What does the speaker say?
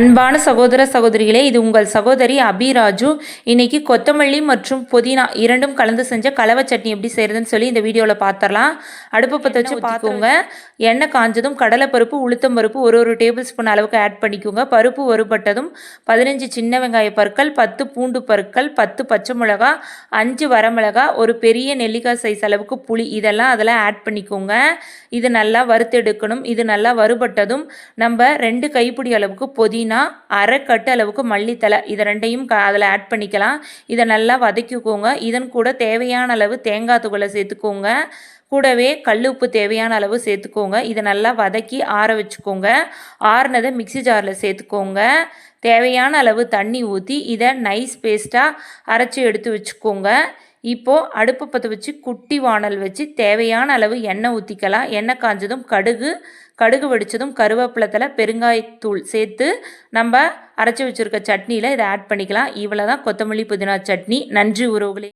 அன்பான சகோதர சகோதரிகளே, இது உங்கள் சகோதரி அபிராஜு. இன்னைக்கு கொத்தமல்லி மற்றும் புதினா இரண்டும் கலந்து செஞ்ச கலவை சட்னி எப்படி செய்கிறதுன்னு சொல்லி இந்த வீடியோவில் பார்த்துடலாம். அடுப்பு பற்ற வச்சு பார்த்துக்கோங்க. எண்ணெய் காஞ்சதும் கடலைப்பருப்பு, உளுத்தம் பருப்பு ஒரு டேபிள் ஸ்பூன் அளவுக்கு ஆட் பண்ணிக்கோங்க. பருப்பு ஒருபட்டதும் 15 சின்ன வெங்காய பற்கள், 10 பூண்டு பற்கள், 10 பச்சை மிளகா, 5 வரமிளகா, ஒரு பெரிய நெல்லிக்காய் சைஸ் அளவுக்கு புளி, இதெல்லாம் அதில் ஆட் பண்ணிக்கோங்க. இது நல்லா வறுத்தெடுக்கணும். இது நல்லா வறுபட்டதும் நம்ம 2 கைப்பிடி அளவுக்கு புதினா, அரை கட்டு அளவுக்கு மல்லித்தலை, இதை ரெண்டையும் அதில் ஆட் பண்ணிக்கலாம். இதை நல்லா வதக்கிக்கோங்க. இதன் கூட தேவையான அளவு தேங்காய் துகளை சேர்த்துக்கோங்க. கூடவே கல் உப்பு தேவையான அளவு சேர்த்துக்கோங்க. இதை நல்லா வதக்கி ஆற வச்சுக்கோங்க. ஆறுனதை மிக்சி ஜாரில் சேர்த்துக்கோங்க. தேவையான அளவு தண்ணி ஊற்றி இதை நைஸ் பேஸ்ட்டாக அரைச்சி எடுத்து வச்சுக்கோங்க. இப்போது அடுப்பு பற்ற வச்சு குட்டி வானல் வச்சு தேவையான அளவு எண்ணெய் ஊற்றிக்கலாம். எண்ணெய் காஞ்சதும் கடுகு வெடித்ததும் கருவேப்பிலை, பெருங்காயத்தூள் சேர்த்து நம்ம அரைச்சி வச்சுருக்க சட்னியில் இதை ஆட் பண்ணிக்கலாம். இவ்வளோ தான் கொத்தமல்லி புதினா சட்னி. நன்றி உறவுகளே.